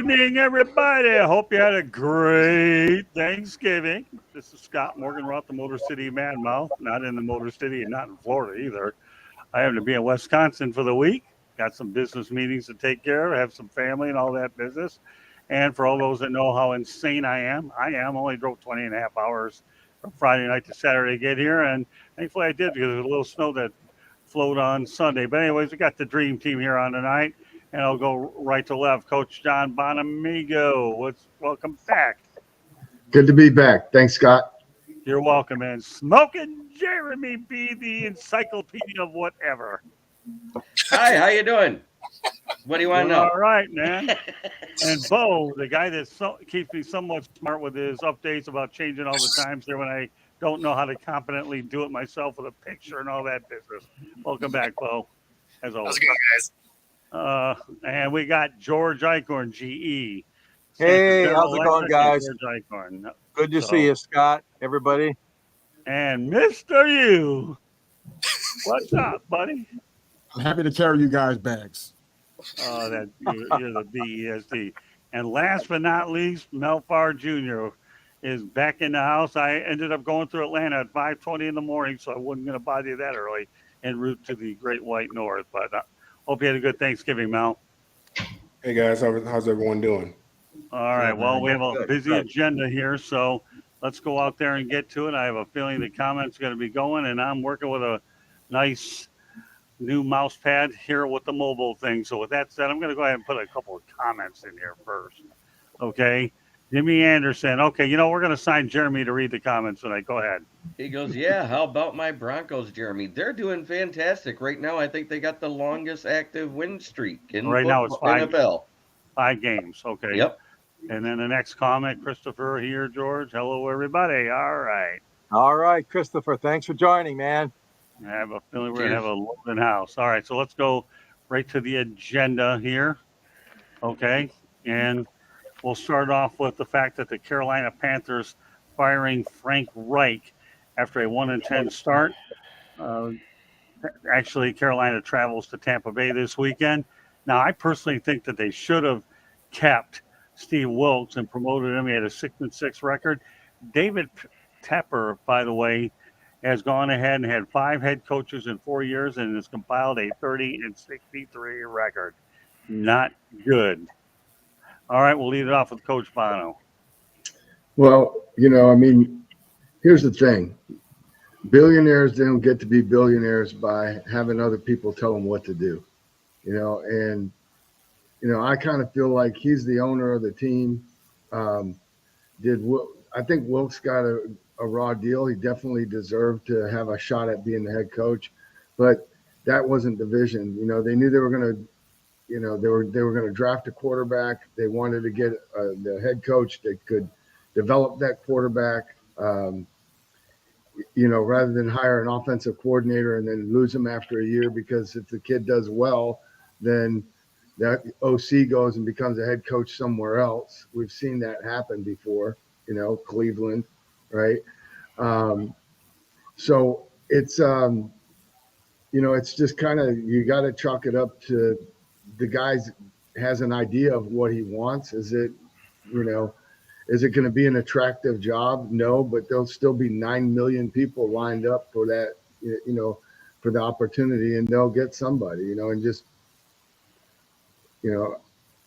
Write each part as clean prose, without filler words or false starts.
evening, everybody. I hope you had a great Thanksgiving. This is Scott Morgan. We're out the Motor City Mad Mouth, not in the Motor City and not in Florida either. I happen to be in Wisconsin for the week. Got some business meetings to take care of, have some family and all that business. And for all those that know how insane I am, only drove 20 and a half hours from Friday night to Saturday to get here. And thankfully I did because there was a little snow that flowed on Sunday. But anyways, we got the dream team here on tonight. And I'll go right to left. Coach John Bonamigo, welcome back. Good to be back. Thanks, Scott. You're welcome, man. Smoking Jeremy B, the encyclopedia of whatever. Hi, how you doing? What do you want to know? All right, man. And Bo, the guy that keeps me somewhat smart with his updates about changing all the times there when I don't know how to competently do it myself with a picture and all that business. Welcome back, Bo. As always. How's it going, guys? And we got George Eichhorn, GE. Hey, how's it going, guys? George Eichhorn. Good to see you, Scott, everybody. And Mr. U. What's up, buddy? I'm happy to carry you guys' bags. Oh, you're the BESD. And last but not least, Mel Farr Jr. is back in the house. I ended up going through Atlanta at 5:20 in the morning, so I wasn't going to bother you that early en route to the Great White North. But hope you had a good Thanksgiving, Mel. Hey, guys. How's everyone doing? All right. Well, we have a busy agenda here, so let's go out there and get to it. I have a feeling the comments are going to be going, and I'm working with a nice new mouse pad here with the mobile thing. So with that said, I'm going to go ahead and put a couple of comments in here first. Okay. Jimmy Anderson. Okay. We're going to sign Jeremy to read the comments tonight. Go ahead. He goes, yeah, how about my Broncos, Jeremy? They're doing fantastic. Right now, I think they got the longest active win streak in right now. It's NFL. 5 games. Okay. Yep. And then the next comment, Christopher here, George. Hello, everybody. All right. All right, Christopher. Thanks for joining, man. I have a feeling we're going to have a loaded house. All right, so let's go right to the agenda here. Okay, and we'll start off with the fact that the Carolina Panthers firing Frank Reich after a 1-10 start. Actually, Carolina travels to Tampa Bay this weekend. Now, I personally think that they should have kept Steve Wilkes and promoted him. He had a 6-6 record. David Tepper, by the way, has gone ahead and had 5 head coaches in 4 years and has compiled a 30-63 record. Not good. All right, we'll lead it off with Coach Bono. Well, here's the thing. Billionaires don't get to be billionaires by having other people tell them what to do. I kind of feel like he's the owner of the team. I think Wilkes got a raw deal. He definitely deserved to have a shot at being the head coach, but that wasn't the vision. They knew they were going to, they were going to draft a quarterback. They wanted to get the head coach that could develop that quarterback, rather than hire an offensive coordinator and then lose him after a year, because if the kid does well, then that OC goes and becomes a head coach somewhere else. We've seen that happen before, Cleveland, right? So it's, it's just kind of, you got to chalk it up to the guy has an idea of what he wants. Is it going to be an attractive job? No, but there'll still be 9 million people lined up for that, for the opportunity, and they'll get somebody, and just,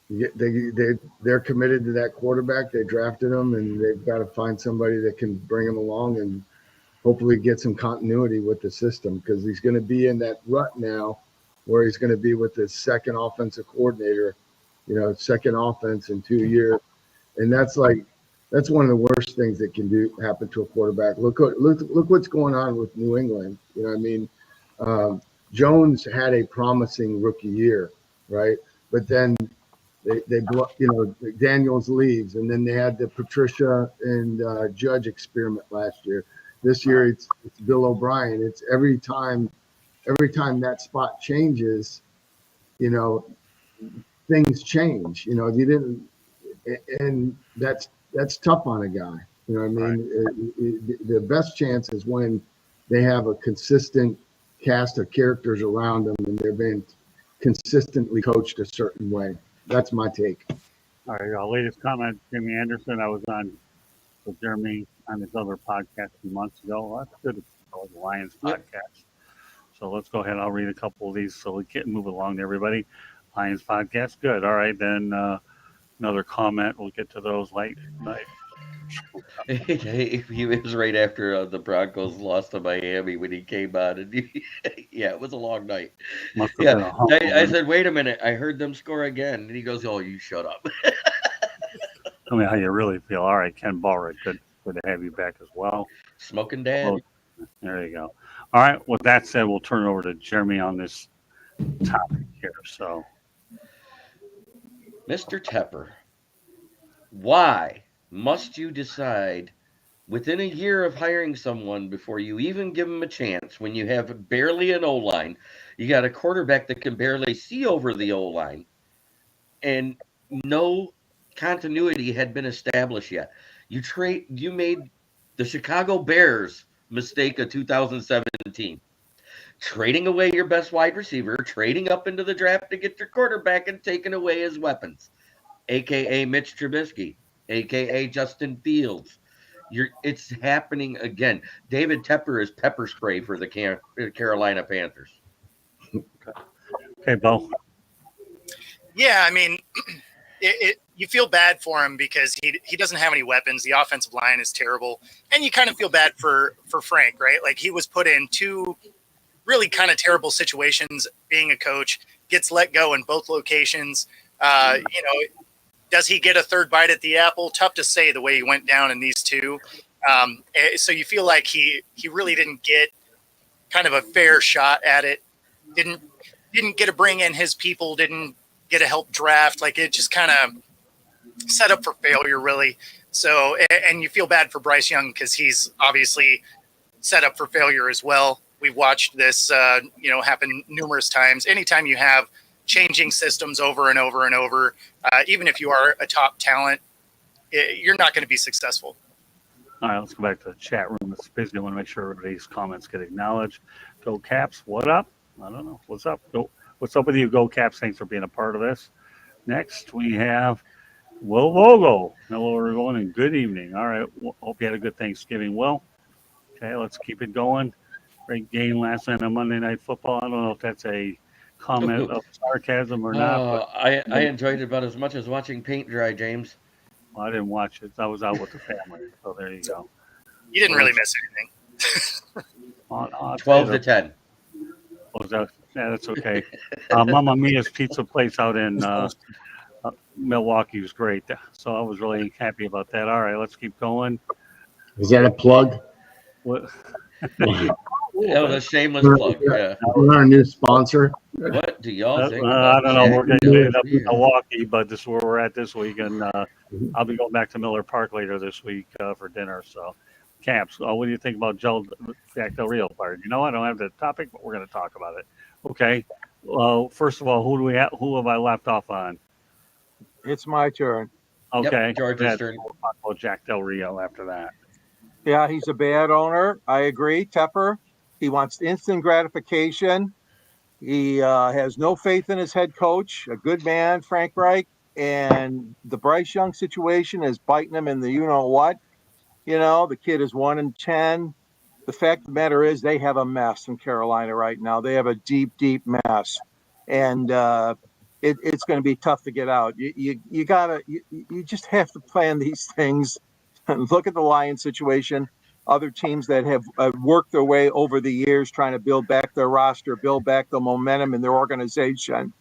they're committed to that quarterback. They drafted him, and they've got to find somebody that can bring him along and hopefully get some continuity with the system, because he's going to be in that rut now where he's going to be with his second offensive coordinator, second offense in 2 years. And that's one of the worst things that can happen to a quarterback. Look what's going on with New England. Jones had a promising rookie year, right? But then Daniels leaves, and then they had the Patricia and Judge experiment last year. This year it's Bill O'Brien. It's every time that spot changes, things change. You didn't, and that's tough on a guy. The best chance is when they have a consistent cast of characters around them and they're being consistently coached a certain way. That's my take. All right, latest comment, Jimmy Anderson. I was on with Jeremy on his other podcast a few months ago. Well, that's good. It's called the Lions Yep. podcast. So let's go ahead. I'll read a couple of these so we can move along to everybody. Lions podcast, good. All right, then another comment. We'll get to those late night. He was right after the Broncos lost to Miami when he came on, and yeah, it was a long night. Must have Yeah, been a hump. I said, wait a minute, I heard them score again, and he goes, "Oh, you shut up." Tell me how you really feel. All right, Ken Ballrick, good to have you back as well. Smoking dad. Well, there you go. All right, with that said, we'll turn it over to Jeremy on this topic here. So, Mr. Tepper, why must you decide within a year of hiring someone before you even give them a chance when you have barely an O-line? You got a quarterback that can barely see over the O-line, and no continuity had been established yet. You made the Chicago Bears mistake of 2017. Trading away your best wide receiver, trading up into the draft to get your quarterback, and taking away his weapons, a.k.a. Mitch Trubisky, a.k.a. Justin Fields. It's happening again. David Tepper is pepper spray for the Carolina Panthers. okay, Bo. Yeah, I mean, you feel bad for him because he doesn't have any weapons. The offensive line is terrible. And you kind of feel bad for Frank, right? Like, he was put in two really kind of terrible situations being a coach, gets let go in both locations. Does he get a third bite at the apple? Tough to say the way he went down in these two. So you feel like he really didn't get kind of a fair shot at it. Didn't get to bring in his people, didn't get to help draft. Like, it just kind of set up for failure, really. So, and you feel bad for Bryce Young because he's obviously set up for failure as well. We've watched this, happen numerous times. Anytime you have changing systems over and over and over, even if you are a top talent, you're not going to be successful. All right, let's go back to the chat room. It's busy. I want to make sure everybody's comments get acknowledged. Go Caps, what up? I don't know. What's up? What's up with you? Go Caps. Thanks for being a part of this. Next, we have Will Vogel. Hello, everyone, and good evening. All right, hope you had a good Thanksgiving, Will. Okay, let's keep it going. Great game last night on Monday Night Football. I don't know if that's a comment of sarcasm or not. But I enjoyed it about as much as watching paint dry, James. Well, I didn't watch it. I was out with the family, so there you go. You didn't really miss anything. 12-10. Yeah, that's okay. Mamma Mia's Pizza Place out in Milwaukee was great. So I was really happy about that. All right, let's keep going. Is that a plug? What? That was a shameless plug. Yeah. We're our new sponsor. What do y'all think? I don't know. We're going to end up in Yeah. Milwaukee, but this is where we're at this week. And I'll be going back to Miller Park later this week for dinner. So, Caps, what do you think about Jack Del Rio fired? You know, I don't have the topic, but we're going to talk about it. Okay. Well, first of all, who have I left off on? It's my turn. Okay. Yep, George's turn. We'll talk about Jack Del Rio after that. Yeah, he's a bad owner. I agree. Tepper, he wants instant gratification. He has no faith in his head coach, a good man, Frank Reich. And the Bryce Young situation is biting him in the you-know-what. You know, the kid is 1-10. The fact of the matter is they have a mess in Carolina right now. They have a deep, deep mess. And it's going to be tough to get out. You just have to plan these things. Look at the Lions situation, other teams that have worked their way over the years trying to build back their roster, build back the momentum in their organization.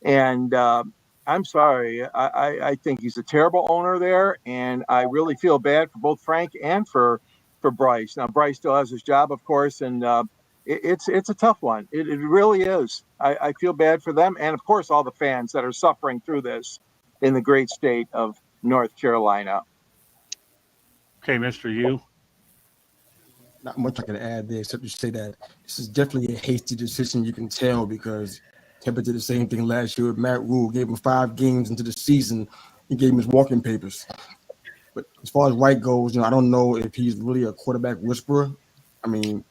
And I'm sorry, I think he's a terrible owner there, and I really feel bad for both Frank and for Bryce. Now, Bryce still has his job, of course, and it's a tough one. It really is. I feel bad for them, and, of course, all the fans that are suffering through this in the great state of North Carolina. Okay, Mr. Yu. Not much I can add there except to say that this is definitely a hasty decision. You can tell because Tepper did the same thing last year with Matt Rule. Gave him 5 games into the season. He gave him his walking papers. But as far as Wright goes, I don't know if he's really a quarterback whisperer. I mean,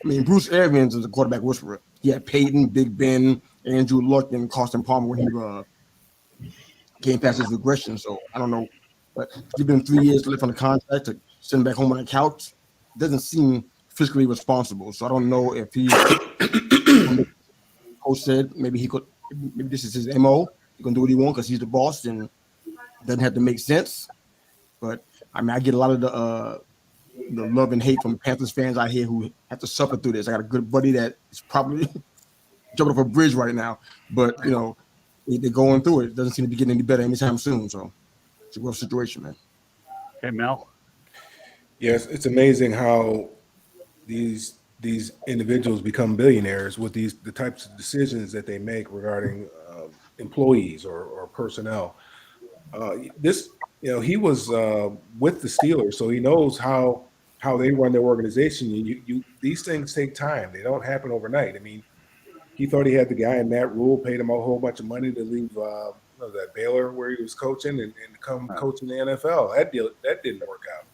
Bruce Arians is a quarterback whisperer. He had Peyton, Big Ben, Andrew Luck, and Carson Palmer when came past his regression. So I don't know. But he's been 3 years left on the contract to send him back home on the couch. Doesn't seem fiscally responsible. So I don't know if he's coach said maybe this is his MO. He can do what he wants because he's the boss and it doesn't have to make sense. But I mean, I get a lot of the love and hate from Panthers fans out here who have to suffer through this. I got a good buddy that is probably jumping off a bridge right now, but they're going through it. It doesn't seem to be getting any better anytime soon. So it's a rough situation, man. Okay, Mel. Yes, it's amazing how these individuals become billionaires with the types of decisions that they make regarding employees or personnel. He was with the Steelers, so he knows how they run their organization. These things take time; they don't happen overnight. I mean, he thought he had the guy in Matt Rule, paid him a whole bunch of money to leave that Baylor where he was coaching and come coach in the NFL. That didn't work out.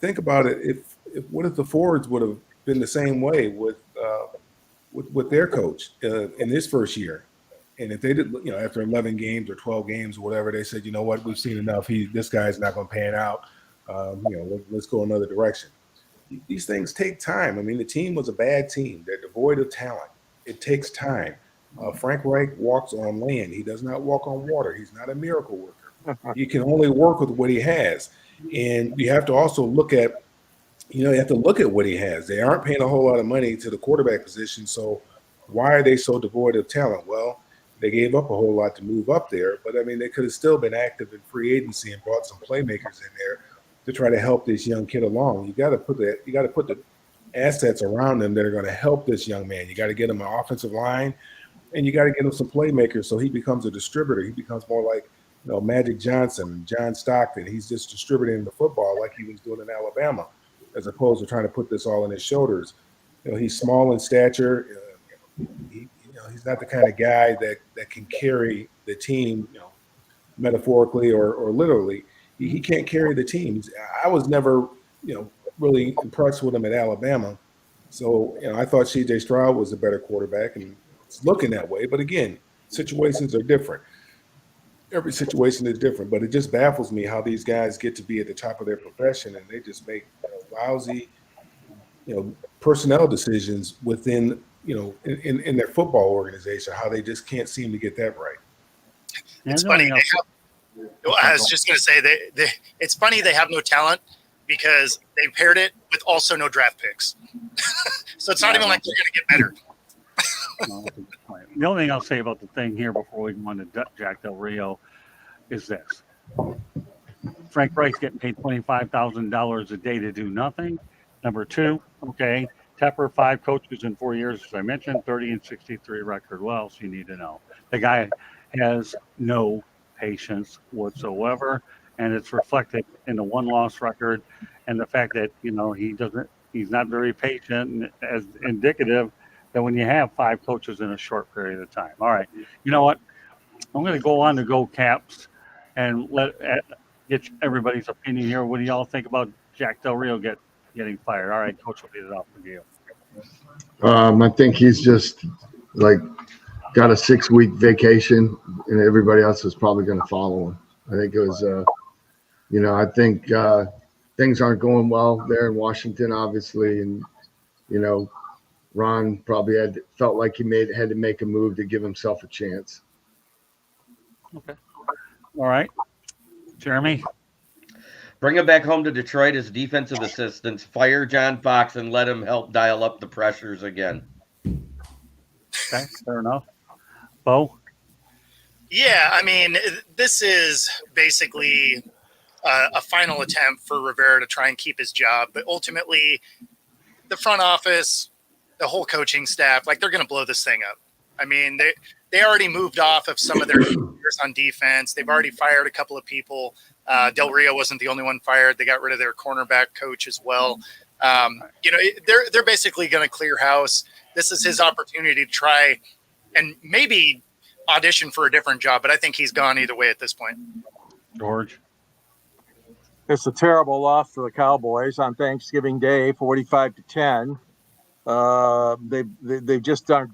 Think about it. What if the Fords would have been the same way with their coach in his first year? And if they did, after 11 games or 12 games or whatever, they said, you know what, we've seen enough. This guy's not going to pan out. Let's go another direction. These things take time. I mean, the team was a bad team. They're devoid of talent. It takes time. Frank Reich walks on land. He does not walk on water. He's not a miracle worker. He can only work with what he has. And you have to also look at what he has. They aren't paying a whole lot of money to the quarterback position. So why are they so devoid of talent? Well, they gave up a whole lot to move up there, but I mean, they could have still been active in free agency and brought some playmakers in there to try to help this young kid along. You got to put the assets around them that are going to help this young man. You got to get him an offensive line, and you got to get him some playmakers so he becomes a distributor. He becomes more like Magic Johnson, John Stockton. He's just distributing the football like he was doing in Alabama, as opposed to trying to put this all on his shoulders. He's small in stature. He's not the kind of guy that can carry the team, metaphorically or literally. He can't carry the team. I was never, really impressed with him at Alabama. So, I thought C.J. Stroud was a better quarterback, and it's looking that way. But again, situations are different. Every situation is different, but it just baffles me how these guys get to be at the top of their profession and they just make lousy, personnel decisions within, in their football organization, how they just can't seem to get that right. It's funny. I was just going to say it's funny they have no talent because they paired it with also no draft picks. So it's not even like they're going to get better. The only thing I'll say about the thing here before we go on to Jack Del Rio is this. Frank Reich's getting paid $25,000 a day to do nothing. Number two, okay, Tepper, 5 coaches in 4 years, as I mentioned, 30-63 record. What else you need to know? The guy has no patience whatsoever, and it's reflected in the 1-loss record and the fact that, he's not very patient, as indicative that when you have 5 coaches in a short period of time. All right. You know what? I'm going to go on to Go Caps and get everybody's opinion here. What do y'all think about Jack Del Rio getting fired? All right, Coach, will lead it off with you. I think he's just got a 6-week vacation, and everybody else is probably going to follow him. I think it was, I think things aren't going well there in Washington, obviously, and Ron probably felt like he had to make a move to give himself a chance. Okay. All right. Jeremy? Bring him back home to Detroit as defensive assistants, fire John Fox, and let him help dial up the pressures again. Okay, fair enough. Bo? Yeah, I mean, this is basically a final attempt for Rivera to try and keep his job, but ultimately the front office, the whole coaching staff, they're going to blow this thing up. I mean, they already moved off of some of their players on defense. They've already fired a couple of people. Del Rio wasn't the only one fired. They got rid of their cornerback coach as well. They're basically going to clear house. This is his opportunity to try and maybe audition for a different job, but I think he's gone either way at this point. George? It's a terrible loss for the Cowboys on Thanksgiving Day, 45-10. They've just aren't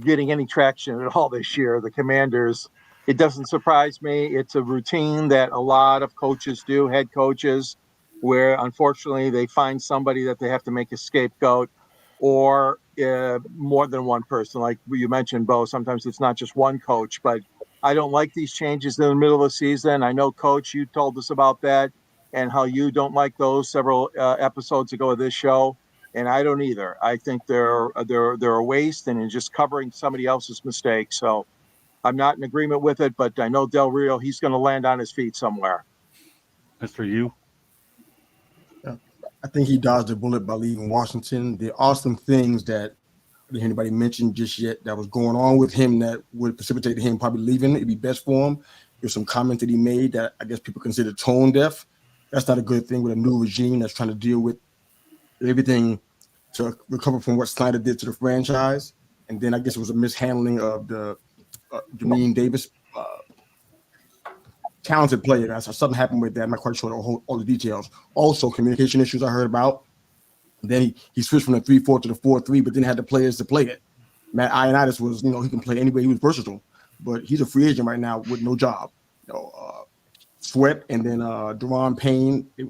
getting any traction at all this year. The Commanders It doesn't surprise me. It's a routine that a lot of coaches do, head coaches, where unfortunately they find somebody that they have to make a scapegoat, or more than one person. Like you mentioned, Bo, sometimes it's not just one coach, but I don't like these changes in the middle of the season. I know, Coach, you told us about that and how you don't like those several episodes ago of this show. And I don't either. I think they're a waste and just covering somebody else's mistakes. So I'm not in agreement with it, but I know Del Rio, he's going to land on his feet somewhere. Mr. U. I think he dodged a bullet by leaving Washington. There are some things that I didn't hear anybody mention just yet that was going on with him that would precipitate him probably leaving. It'd be best for him. There's some comments that he made that I guess people consider tone deaf. That's not a good thing with a new regime that's trying to deal with everything to recover from what Snyder did to the franchise. And then I guess it was a mishandling of the Jermaine Davis talented player. That's something happened with that. I'm not quite sure all the details. Also, communication issues I heard about. Then he switched from the 3-4 to the 4-3, but then had the players to play it. Matt Ioannidis was, he can play anyway. He was versatile, but he's a free agent right now with no job. Sweat and then Deron Payne, they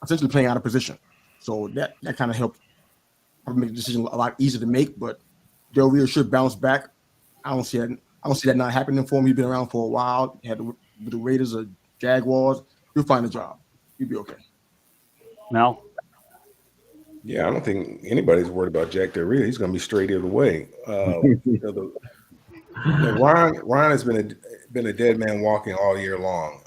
essentially playing out of position. So that kind of helped probably make the decision a lot easier to make. But Del Rio should bounce back. I don't see that not happening for him. He's been around for a while. He had the Raiders or Jaguars. He'll find a job. He'll be okay. Mel? Yeah, I don't think anybody's worried about Jack Del Rio. He's going to be straight either way. Ron has been a dead man walking all year long,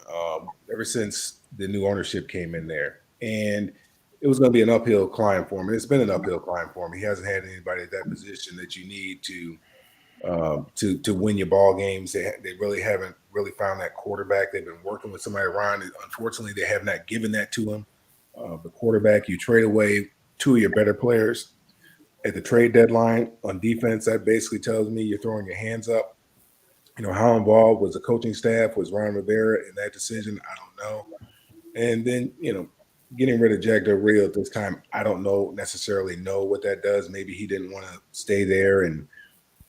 ever since the new ownership came in there, and it was going to be an uphill climb for him. And it's been an uphill climb for him. He hasn't had anybody at that position that you need to win your ball games. They really haven't really found that quarterback. They've been working with somebody around. Unfortunately, they have not given that to him. The quarterback, you trade away two of your better players at the trade deadline on defense. That basically tells me you're throwing your hands up. How involved was the coaching staff? Was Ron Rivera in that decision? I don't know. And then, getting rid of Jack Del Rio at this time, I don't necessarily know what that does. Maybe he didn't want to stay there and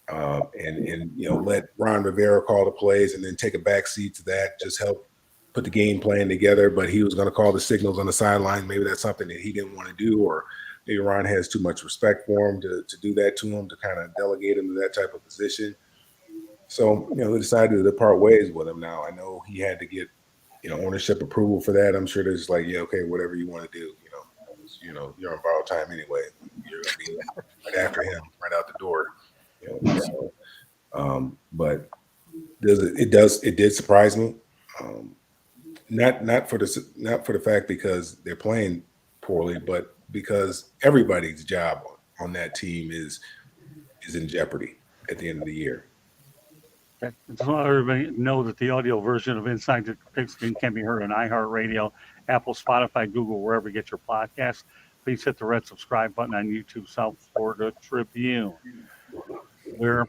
let Ron Rivera call the plays and then take a back seat to that, just help put the game plan together. But he was going to call the signals on the sideline. Maybe that's something that he didn't want to do, or maybe Ron has too much respect for him to do that to him, to kind of delegate him to that type of position. So, they decided to part ways with him now. I know he had to get, ownership approval for that. I'm sure they're just like, yeah, okay, whatever you want to do, you're on borrowed time anyway. You're going to be right after him, right out the door. But it did surprise me. Not for the fact because they're playing poorly, but because everybody's job on that team is in jeopardy at the end of the year. Just want everybody to know that the audio version of Inside the Pigskin can be heard on iHeartRadio, Apple, Spotify, Google, wherever you get your podcasts. Please hit the red subscribe button on YouTube, South Florida Tribune. We're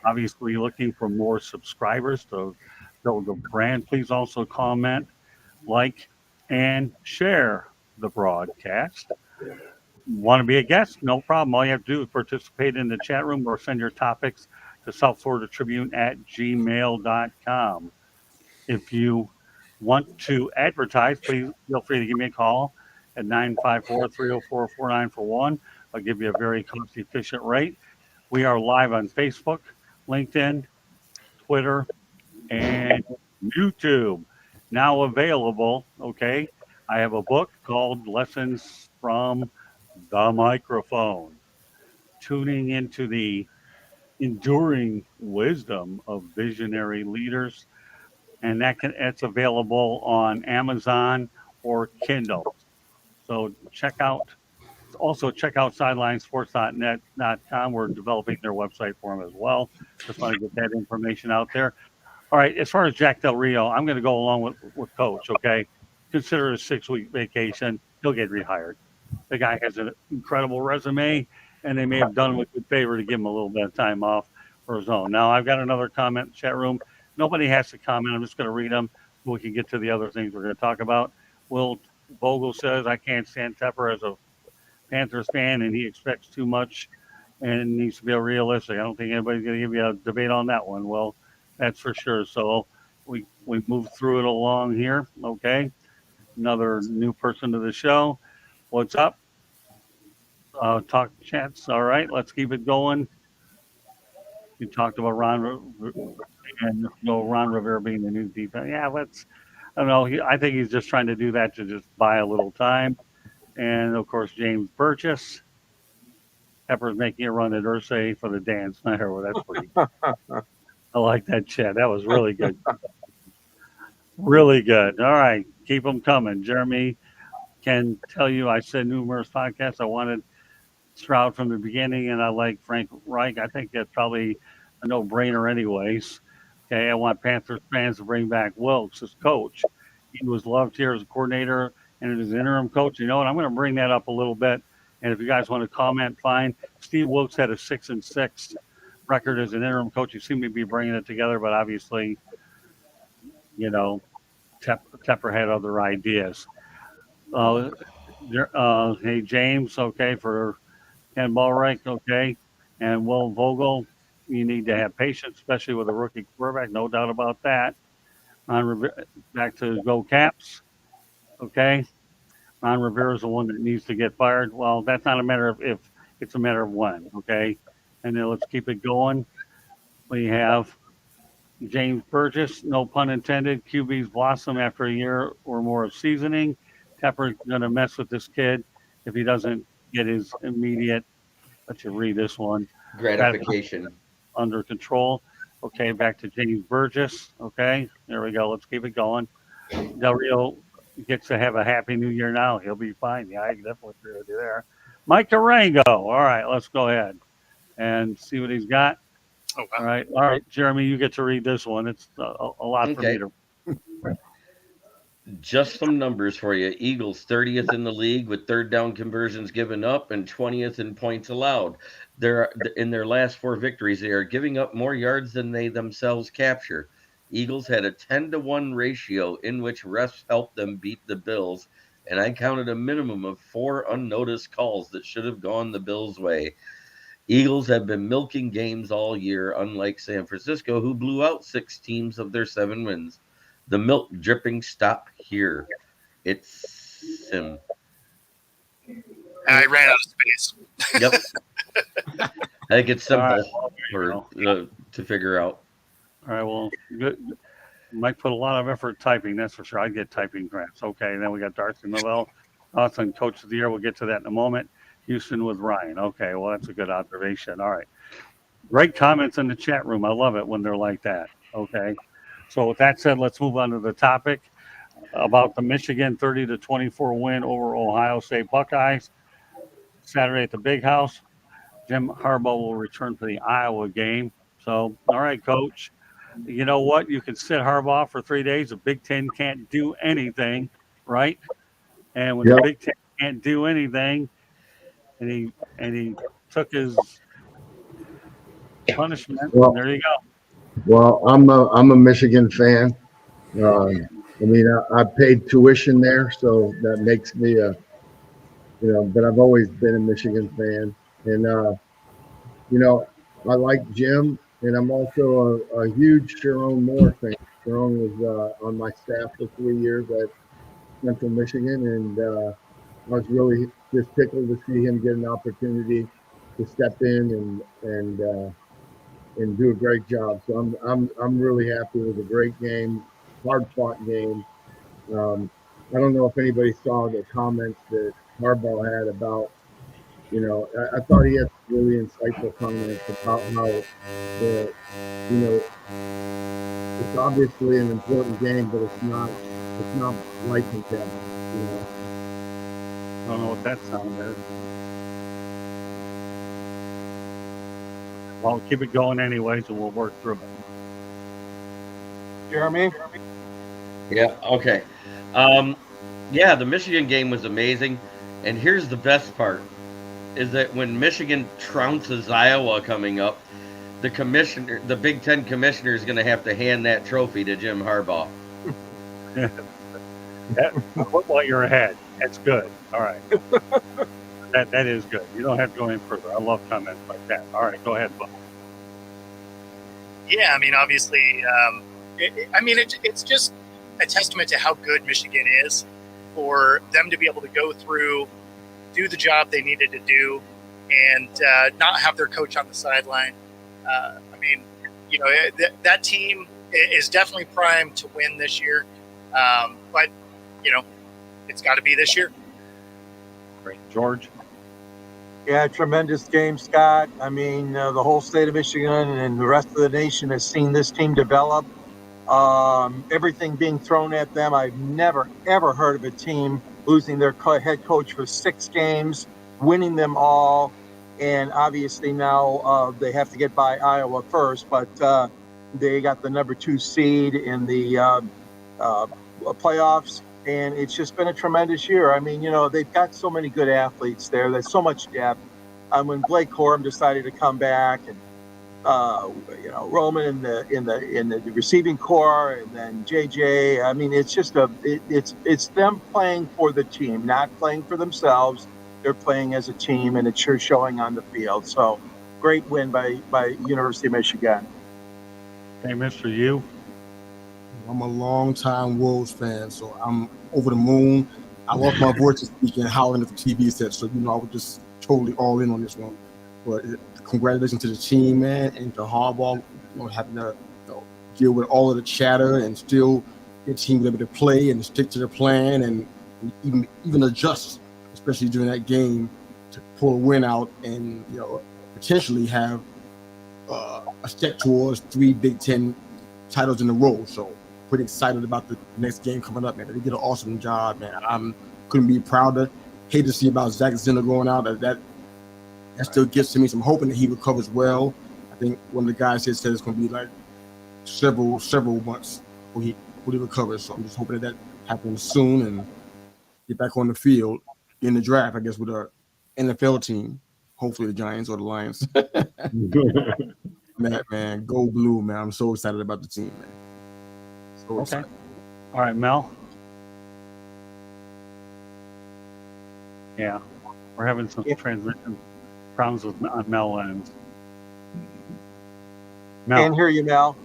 obviously looking for more subscribers to build the brand. Please also comment, like, and share the broadcast. Want to be a guest? No problem. All you have to do is participate in the chat room or send your topics to South Florida Tribune at gmail.com. If you want to advertise, please feel free to give me a call at 954-304-4941. I'll give you a very cost-efficient rate. We are live on Facebook, LinkedIn, Twitter, and YouTube. Now available, okay? I have a book called Lessons from the Microphone, tuning into the enduring wisdom of visionary leaders, and it's available on Amazon or Kindle. So check out sidelinesports.net.com. We're developing their website for them as well. Just want to get that information out there. All right, as far as Jack Del Rio, I'm going to go along with Coach, okay? Consider a 6-week vacation. He'll get rehired. The guy has an incredible resume, and they may have done him a good favor to give him a little bit of time off for his own. Now, I've got another comment in the chat room. Nobody has to comment. I'm just going to read them so we can get to the other things we're going to talk about. Will Vogel says, I can't stand Tepper as a Panthers fan, and he expects too much and needs to be realistic. I don't think anybody's going to give you a debate on that one. Well, That's for sure. So we move through it along here. Okay. Another new person to the show. What's up? Talk chats. All right. Let's keep it going. You talked about and Ron Rivera being the new defense. Yeah, let's. I don't know. I think he's just trying to do that to just buy a little time. And of course, James Burgess. Pepper's making a run at Ursay for the Dan Snyder. Well, that's pretty. I like that chat. That was really good. Really good. All right. Keep them coming. Jeremy can tell you I said numerous podcasts. I wanted Stroud from the beginning, and I like Frank Reich. I think that's probably a no-brainer, anyways. Okay, I want Panthers fans to bring back Wilkes as coach. He was loved here as a coordinator and as interim coach. You know what? I'm going to bring that up a little bit. And if you guys want to comment, fine. Steve Wilkes had a 6-6 record as an interim coach. He seemed to be bringing it together, but obviously, you know, Tepper had other ideas. Hey, James, okay, for Ken Ballreich, okay, and Will Vogel, you need to have patience, especially with a rookie quarterback, no doubt about that. Back to Go Caps, okay. Ron Rivera is the one that needs to get fired. Well, that's not a matter of if, it's a matter of when, okay. And then let's keep it going. We have James Burgess, no pun intended. QB's blossom after a year or more of seasoning. Tepper's going to mess with this kid if he doesn't get his immediate, let you read this one, Gratification. under control. Okay, back to James Burgess. Okay, there we go. Let's keep it going. Del Rio gets to have a happy new year now. He'll be fine. Yeah, I definitely agree with you there. Mike Durango. All right, let's go ahead and see what he's got. Oh, wow. All right, Jeremy, you get to read this one. It's a lot for me to. Just some numbers for you. Eagles 30th in the league with third down conversions given up and 20th in points allowed. They're in their last 4 victories, they are giving up more yards than they themselves capture. Eagles had a 10-1 ratio in which refs helped them beat the Bills, and I counted a minimum of 4 unnoticed calls that should have gone the Bills' way. Eagles have been milking games all year, unlike San Francisco, who blew out 6 teams of their 7 wins. The milk dripping stop here. It's him. I ran out of space. Yep. I think it's simple well, to figure out. All right, well, good. Mike put a lot of effort typing, that's for sure. I get typing grants. Okay, and then we got Darcy Novell. Thoughts on Coach of the Year. We'll get to that in a moment. Houston with Ryan. Okay, well, that's a good observation. All right. Great comments in the chat room. I love it when they're like that. Okay. So with that said, let's move on to the topic about the Michigan 30-24 win over Ohio State Buckeyes Saturday at the Big House. Jim Harbaugh will return for the Iowa game. So, all right, Coach. You know what? You can sit Harbaugh for 3 days. The Big Ten can't do anything, right? And when the Big Ten can't do anything, and he took his punishment, there you go. Well, I'm a Michigan fan. I mean, I paid tuition there, so that makes me but I've always been a Michigan fan. And, I like Jim, and I'm also a huge Sharon Moore fan. Sharon was on my staff for 3 years at Central Michigan, and I was really just tickled to see him get an opportunity to step in and do a great job. So I'm really happy. It was a great game, hard fought game. I don't know if anybody saw the comments that Harbaugh had about, I thought he had really insightful comments about how it's obviously an important game, but it's not life and death. I don't know what that sound is. Well, keep it going anyways, and we'll work through it. Jeremy? Yeah, okay. The Michigan game was amazing. And here's the best part, is that when Michigan trounces Iowa coming up, the Big Ten commissioner is going to have to hand that trophy to Jim Harbaugh. While you're ahead, that's good. All right. That is good. You don't have to go any further. I love comments like that. All right, go ahead, Bob. Yeah, I mean, obviously, it's just a testament to how good Michigan is for them to be able to go through, do the job they needed to do, and not have their coach on the sideline. That team is definitely primed to win this year, but it's got to be this year. Great, George. Yeah, tremendous game, Scott. I mean, the whole state of Michigan and the rest of the nation has seen this team develop. Everything being thrown at them. I've never, ever heard of a team losing their head coach for 6 games, winning them all. And obviously now they have to get by Iowa first, but they got the number 2 seed in the playoffs. And it's just been a tremendous year. I mean, they've got so many good athletes there. There's so much depth. When Blake Corum decided to come back, and Roman in the receiving core, and then JJ. I mean, it's just it's them playing for the team, not playing for themselves. They're playing as a team, and it's sure showing on the field. So, great win by University of Michigan. Hey, Mr. U. I'm a long-time Wolves fan, so I'm over the moon. I lost my voice this weekend howling at the TV set, so I was just totally all in on this one. But congratulations to the team, man, and to Harbaugh, having to deal with all of the chatter and still get team able to play and stick to their plan and even adjust, especially during that game, to pull a win out and potentially have a step towards 3 Big Ten titles in a row. So pretty excited about the next game coming up, man. They did an awesome job, man. I couldn't be prouder. Hate to see about Zach Zinner going out. That still gets to me. So I'm hoping that he recovers well. I think one of the guys here said it's going to be like several months before he recovers. So I'm just hoping that happens soon and get back on the field in the draft, I guess, with a NFL team. Hopefully the Giants or the Lions. Man, go blue, man. I'm so excited about the team, man. So excited. All right, Mel. Yeah, we're having some transmission problems with on Mel ends. Mel. Can't hear you, Mel.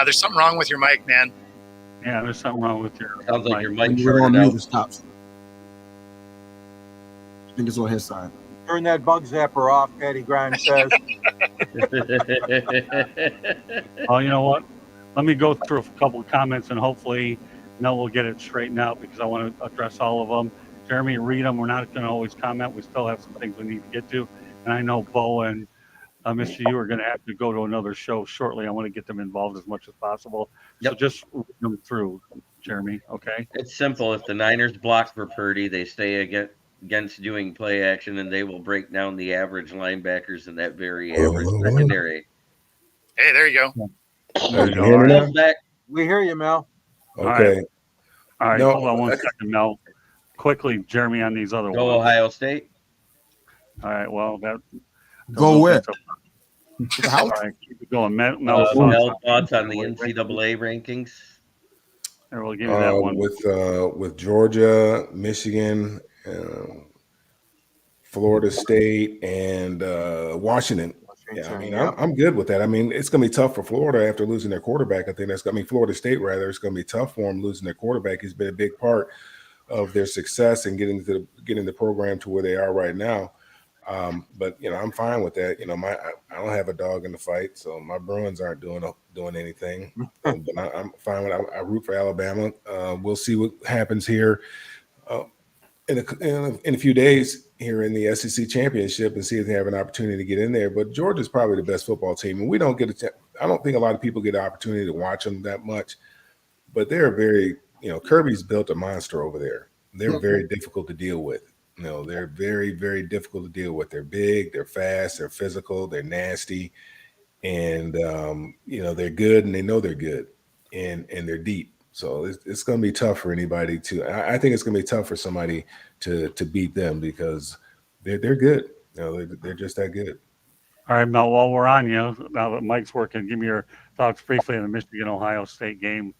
There's something wrong with your mic, man. Yeah, there's something wrong with your Sounds like your mic When you're on shorted mute, out. it stops. I think it's on his side. Turn that bug zapper off, Patty Grimes says. Oh, you know what? Let me go through a couple of comments and hopefully Mel will get it straightened out because I want to address all of them. Jeremy, read them. We're not going to always comment. We still have some things we need to get to. And I know Bo and Mr. U are going to have to go to another show shortly. I want to get them involved as much as possible. Yep. So just read them through, Jeremy, okay? It's simple. If the Niners block for Purdy, they stay against doing play action, and they will break down the average linebackers in that very average secondary. Hey, there you go. There you go. hear All me right. now? Back. We hear you, Mel. Okay. All right, No, hold on one second, Mel. Quickly, Jeremy, on these other Go ones. Ohio State. All right, well, that. Go where? All right, keep it going. Mel, Mel thoughts on the NCAA rankings. Here, we'll give you that one. With Georgia, Michigan, Florida State, and Washington. Yeah, I mean, I'm good with that. I mean, it's going to be tough for Florida after losing their quarterback. I think Florida State, rather, it's going to be tough for them losing their quarterback. He's been a big part of their success and getting the program to where they are right now. But I'm fine with that. I don't have a dog in the fight, so my Bruins aren't doing anything. But I'm fine with. I root for Alabama. We'll see what happens here in a few days here in the SEC championship and see if they have an opportunity to get in there. But Georgia's probably the best football team, and we don't get I don't think a lot of people get the opportunity to watch them that much. But they're very, Kirby's built a monster over there. They're very difficult to deal with. They're very, very difficult to deal with. They're big, they're fast, they're physical, they're nasty, and they're good, and they know they're good, and they're deep. So it's going to be tough for anybody I think it's going to be tough for somebody to beat them because they're good. They're just that good. All right, Mel, while we're on you, now that Mike's working, give me your thoughts briefly on the Michigan-Ohio State game.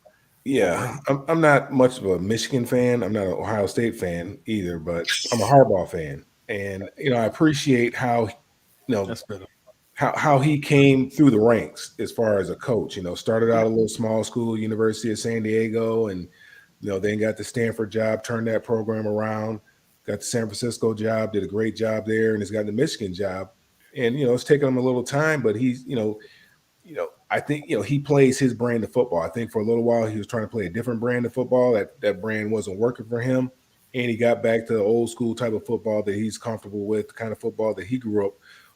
Yeah, I'm not much of a Michigan fan. I'm not an Ohio State fan either, but I'm a Harbaugh fan. And I appreciate how That's better. how he came through the ranks as far as a coach. Started out a little small school, University of San Diego, and then got the Stanford job, turned that program around, got the San Francisco job, did a great job there, and has got the Michigan job. And it's taken him a little time, but he's I think he plays his brand of football. I think for a little while he was trying to play a different brand of football. That brand wasn't working for him, and he got back to the old school type of football that he's comfortable with, the kind of football that he grew up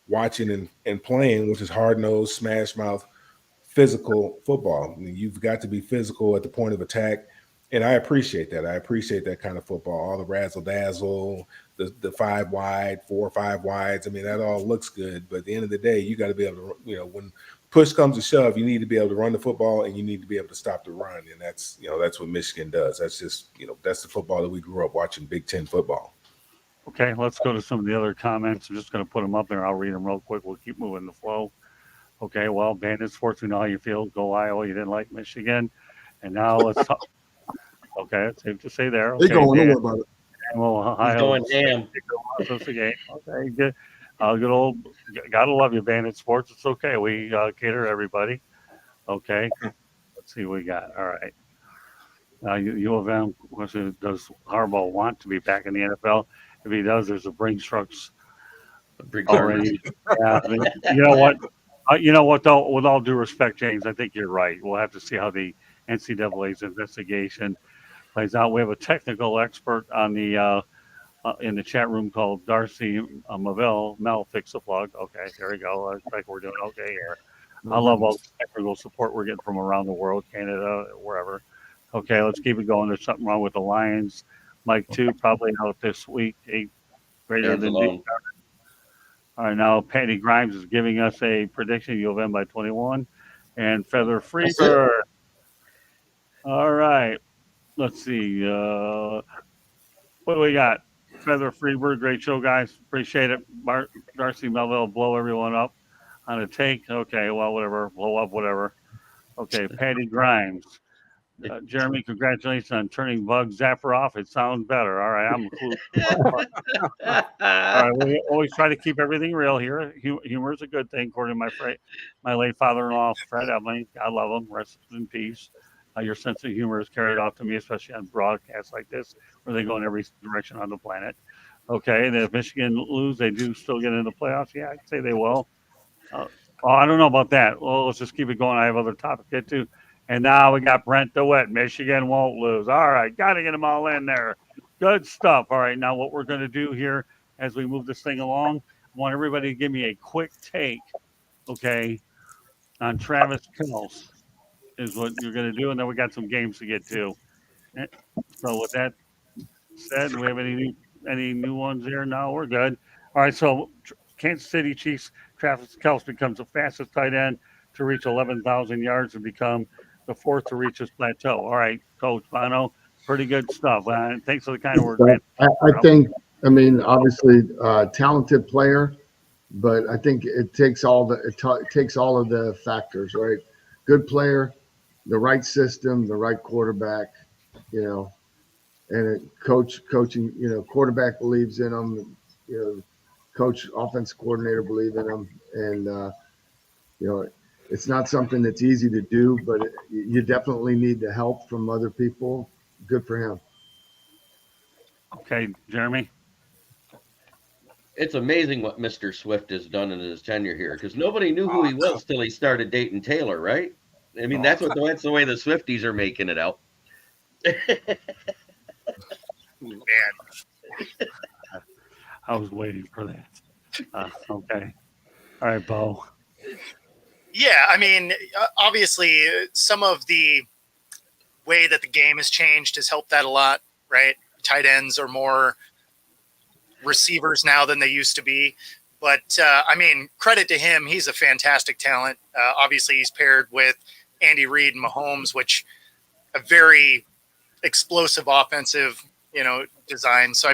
watching and playing, which is hard-nosed, smash-mouth, physical football. I mean, you've got to be physical at the point of attack, and I appreciate that. I appreciate that kind of football, all the razzle-dazzle, the 5 wide, 4 or 5 wides. I mean, that all looks good, but at the end of the day, you got to be able to, when push comes to shove, you need to be able to run the football and you need to be able to stop the run, and that's what Michigan does. That's just that's the football that we grew up watching, Big Ten football. Okay, let's go to some of the other comments. I'm just going to put them up there. I'll read them real quick. We'll keep moving the flow. Okay, well, Bandit Sports, we know how you feel. Go Iowa. You didn't like Michigan. And now let's talk. Okay, it's safe to say there. Okay, They going. Don't worry about it. And well, He's Ohio. going ham. Okay, good. Good old. Gotta love you, Bandit Sports. It's okay. We cater everybody. Okay. Let's see what we got. All right. U of M question: does Harbaugh want to be back in the NFL? If he does, there's a Brinks trucks already. Yeah, I mean, you know what? Though, with all due respect, James, I think you're right. We'll have to see how the NCAA's investigation plays out. We have a technical expert on the in the chat room called Darcy Maville. Mel, fix the plug. Okay, here we go. Like we're doing okay here. I love all the technical support we're getting from around the world, Canada, wherever. Okay, let's keep it going. There's something wrong with the Lions. Mike 2 probably out this week. 8 greater than D. All right, now Patty Grimes is giving us a prediction. U of M by 21. And Feather Freebird. All right. Let's see. What do we got? Feather Freebird. Great show, guys. Appreciate it. Darcy Melville blow everyone up on a take. Okay, well, whatever. Blow up, whatever. Okay, Patty Grimes. Jeremy, congratulations on turning Bug Zapper off. It sounds better. All right, I'm cool. All right, we always try to keep everything real here. Humor is a good thing, according to my late father-in-law, Fred Emily. I love him. Rest in peace. Your sense of humor is carried off to me, especially on broadcasts like this, where they go in every direction on the planet. Okay, and if Michigan lose, they do still get into the playoffs. Yeah, I'd say they will. I don't know about that. Well, let's just keep it going. I have other topics to get to. And now we got Brent DeWitt. Michigan won't lose. All right, got to get them all in there. Good stuff. All right, now what we're going to do here as we move this thing along, I want everybody to give me a quick take, okay, on Travis Kelce is what you're going to do, and then we got some games to get to. So with that said, do we have any new ones here? No, we're good. All right, so Kansas City Chiefs, Travis Kelce becomes the fastest tight end to reach 11,000 yards and become the fourth to reach this plateau. All right, Coach Bono, pretty good stuff. Thanks for the kind word. I think, obviously, talented player, but I think it takes all of the factors, right? Good player, the right system, the right quarterback, and coaching, quarterback believes in them, coach, offense coordinator believe in them, and it's not something that's easy to do, but you definitely need the help from other people. Good for him. Okay, Jeremy. It's amazing what Mr. Swift has done in his tenure here, because nobody knew who he was till he started dating Taylor, right? I mean, that's the way the Swifties are making it out. Man. I was waiting for that. Okay. All right, Bo. Yeah, obviously, some of the way that the game has changed has helped that a lot, right? Tight ends are more receivers now than they used to be. But, credit to him. He's a fantastic talent. Obviously, he's paired with Andy Reid and Mahomes, which a very explosive offensive, design. So,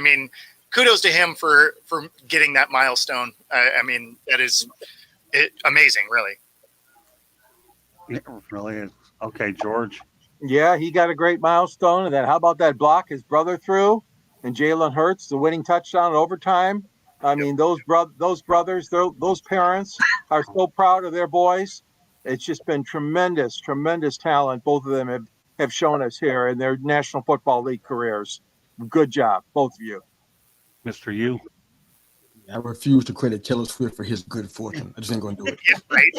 kudos to him for getting that milestone. That is amazing, really. It really is. Okay, George. Yeah, he got a great milestone. And then how about that block his brother threw and Jalen Hurts, the winning touchdown in overtime? I mean, those brothers, those parents are so proud of their boys. It's just been tremendous talent. Both of them have shown us here in their National Football League careers. Good job, both of you. Mr. U. I refuse to credit Taylor Swift for his good fortune. I just ain't gonna do it. Yeah, right.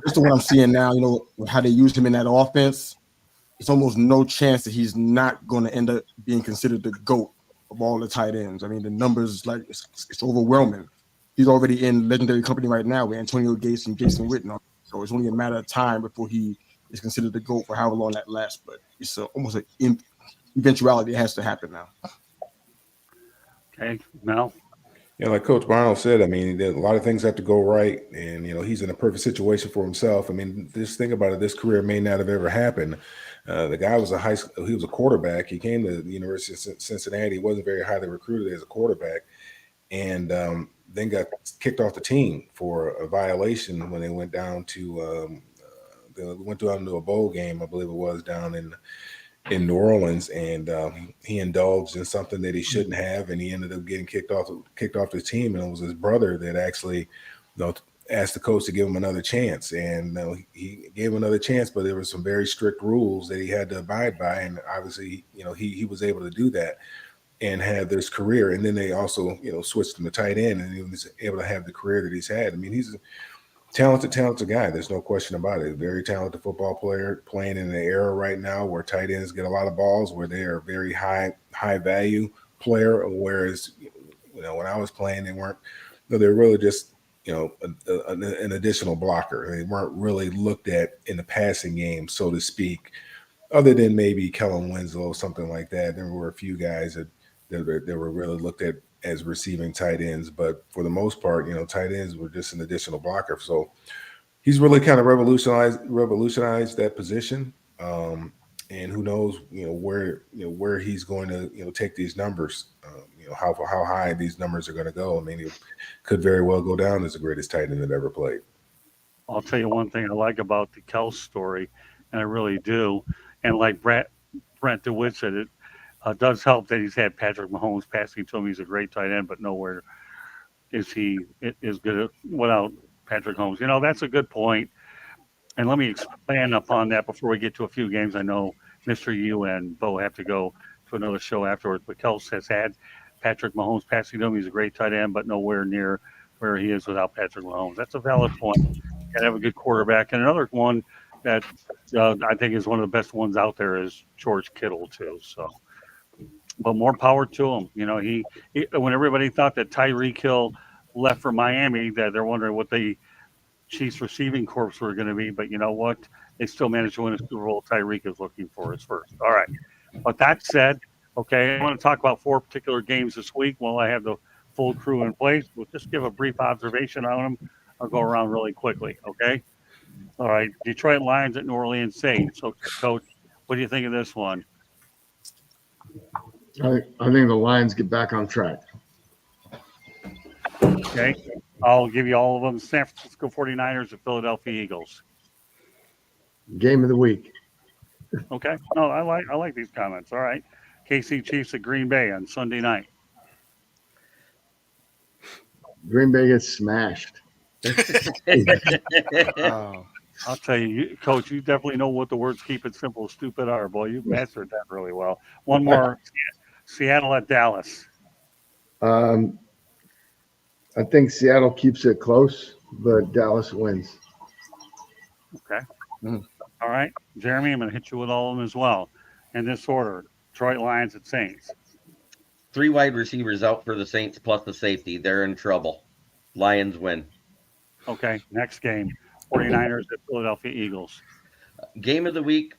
Just what I'm seeing now, how they use him in that offense. It's almost no chance that he's not going to end up being considered the GOAT of all the tight ends. I mean, the numbers, like, it's overwhelming. He's already in legendary company right now with Antonio Gates and Jason Witten. So it's only a matter of time before he is considered the GOAT for however long that lasts. But it's almost an eventuality that has to happen now. Okay, Mel. Yeah, like Coach Barno said, I mean, a lot of things have to go right, and he's in a perfect situation for himself. I mean, just think about it. This career may not have ever happened. The guy was he was a quarterback. He came to the University of Cincinnati. He wasn't very highly recruited as a quarterback, and then got kicked off the team for a violation when they went down to a bowl game, I believe it was, down in New Orleans, and he indulged in something that he shouldn't have, and he ended up getting kicked off the team. And it was his brother that actually, asked the coach to give him another chance, and he gave him another chance, but there were some very strict rules that he had to abide by, and obviously, he was able to do that and have this career. And then they also, switched him to tight end, and he was able to have the career that he's had. I mean, he's talented guy. There's no question about it. Very talented football player, playing in an era right now where tight ends get a lot of balls, where they are a very high value player. Whereas, when I was playing, they're really just, an additional blocker. They weren't really looked at in the passing game, so to speak, other than maybe Kellen Winslow, something like that. There were a few guys that were really looked at as receiving tight ends, but for the most part, tight ends were just an additional blocker. So he's really kind of revolutionized that position. And who knows, where he's going to, take these numbers, how high these numbers are going to go. I mean, he could very well go down as the greatest tight end that ever played. I'll tell you one thing I like about the Kelce story, and I really do. And like Brent DeWitt said, it does help that he's had Patrick Mahomes passing to him. He's a great tight end, but nowhere is he is good without Patrick Mahomes. That's a good point. And let me expand upon that before we get to a few games. I know Mr. U and Bo have to go to another show afterwards, but Kelce has had Patrick Mahomes passing to him. He's a great tight end, but nowhere near where he is without Patrick Mahomes. That's a valid point. You got to have a good quarterback. And another one that I think is one of the best ones out there is George Kittle, too. So, but more power to him. He when everybody thought that Tyreek Hill left for Miami, that they're wondering what the Chiefs receiving corps were going to be, but you know what? They still managed to win a Super Bowl. Tyreek is looking for his first. All right. But that said, okay, I want to talk about 4 particular games this week while I have the full crew in place. We'll just give a brief observation on them. I'll go around really quickly, okay? All right. Detroit Lions at New Orleans Saints. Okay, Coach, what do you think of this one? I think the Lions get back on track. Okay. I'll give you all of them. San Francisco 49ers at Philadelphia Eagles. Game of the week. Okay. No, I like these comments. All right. KC Chiefs at Green Bay on Sunday night. Green Bay gets smashed. I'll tell you, Coach, you definitely know what the words "keep it simple, stupid" are. Boy, you mastered that really well. One more. Seattle at Dallas. I think Seattle keeps it close, but Dallas wins. Okay. All right. Jeremy, I'm going to hit you with all of them as well. In this order, Detroit Lions at Saints. 3 wide receivers out for the Saints plus the safety. They're in trouble. Lions win. Okay. Next game, 49ers at Philadelphia Eagles. Game of the week,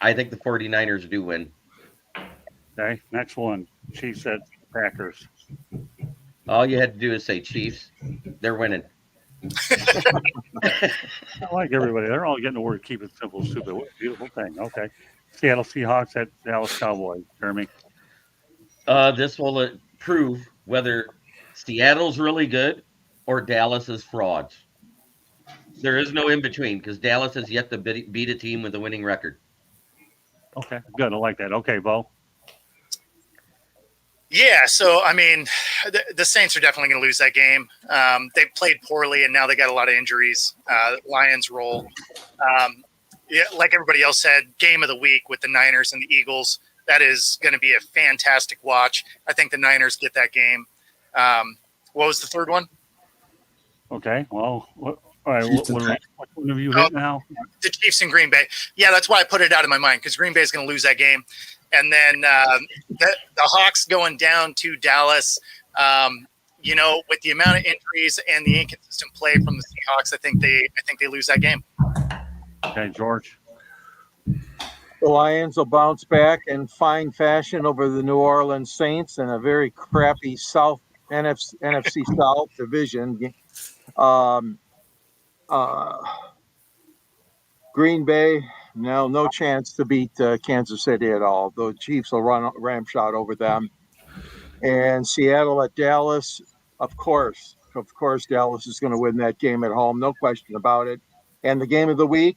I think the 49ers do win. Okay. Next one, Chiefs at Packers. All you had to do is say Chiefs. They're winning. I like everybody. They're all getting the word "keep it simple, stupid." What a beautiful thing. Okay. Seattle Seahawks at Dallas Cowboys. Jeremy. This will prove whether Seattle's really good or Dallas is frauds. There is no in between because Dallas has yet to beat a team with a winning record. Okay. Good. I like that. Okay, Bo. Yeah, so I mean, the Saints are definitely going to lose that game. They played poorly, and now they got a lot of injuries. Lions roll. Yeah, like everybody else said, game of the week with the Niners and the Eagles. That is going to be a fantastic watch. I think the Niners get that game. What was the third one? Okay. Well, all right. Chiefs What and one have you hit now? The Chiefs and Green Bay. Yeah, that's why I put it out of my mind, because Green Bay is going to lose that game. And then the Hawks going down to Dallas. With the amount of injuries and the inconsistent play from the Seahawks, I think they lose that game. Okay, George. The Lions will bounce back in fine fashion over the New Orleans Saints in a very crappy NFC South division. Green Bay, no chance to beat Kansas City at all. The Chiefs will run ramshot over them. And Seattle at Dallas, of course, Dallas is going to win that game at home, no question about it. And the game of the week,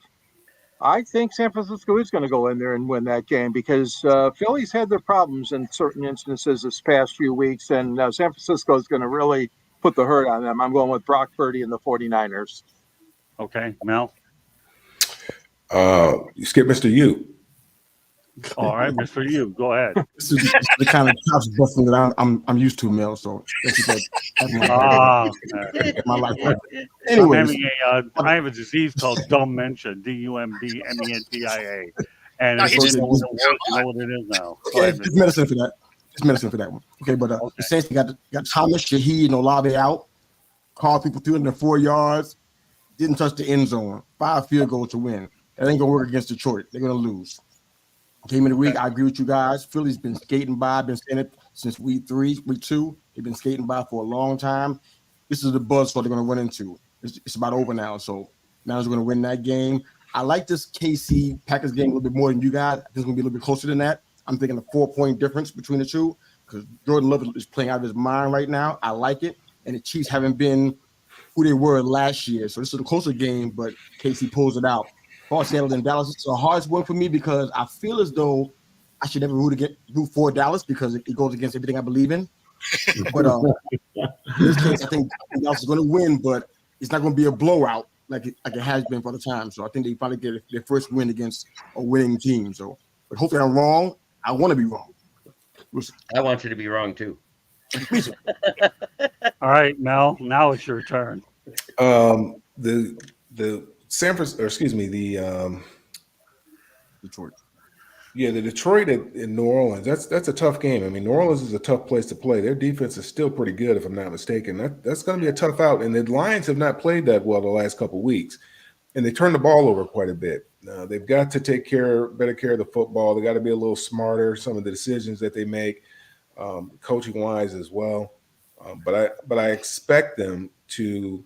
I think San Francisco is going to go in there and win that game, because Philly's had their problems in certain instances this past few weeks, and San Francisco is going to really put the hurt on them. I'm going with Brock Purdy and the 49ers. Okay, Mel. You skip Mr. U. All right, Mr. U, go ahead. This is the kind of couch buffing that I'm used to, Mel. So that's my life. Anyways, I have a disease called dementia, DUMBMENTIA, and No, if he you just- know what it was, you know what it is now. okay, it's medicine for that. It's medicine for that one. Okay, but the Saints got Thomas, Shaheed, and Olave out. Called people through in the 4 yards. Didn't touch the end zone. 5 field goals to win. That ain't gonna work against Detroit. They're gonna lose. Game of the week, I agree with you guys. Philly's been skating by. I've been saying it since week 2. They've been skating by for a long time. This is the buzzsaw they're going to run into. It's about over now. So now they're going to win that game. I like this KC Packers game a little bit more than you guys. I think it's going to be a little bit closer than that. I'm thinking a 4-point difference between the two, because Jordan Love is playing out of his mind right now. I like it. And the Chiefs haven't been who they were last year. So this is a closer game, but KC pulls it out. For Seattle and Dallas, it's a hard one for me, because I feel as though I should never root for Dallas, because it goes against everything I believe in. But in this case, I think Dallas is going to win, but it's not going to be a blowout like it has been for the time. So I think they probably get their first win against a winning team. So, but hopefully I'm wrong. I want to be wrong. I want you to be wrong too. All right, Mel. Now it's your turn. The San Francisco, or excuse me, Detroit. Yeah, the Detroit in New Orleans, that's a tough game. I mean, New Orleans is a tough place to play. Their defense is still pretty good, if I'm not mistaken. That's going to be a tough out. And the Lions have not played that well the last couple of weeks, and they turned the ball over quite a bit. They've got to take better care of the football. They got to be a little smarter, some of the decisions that they make, coaching wise as well. But I expect them to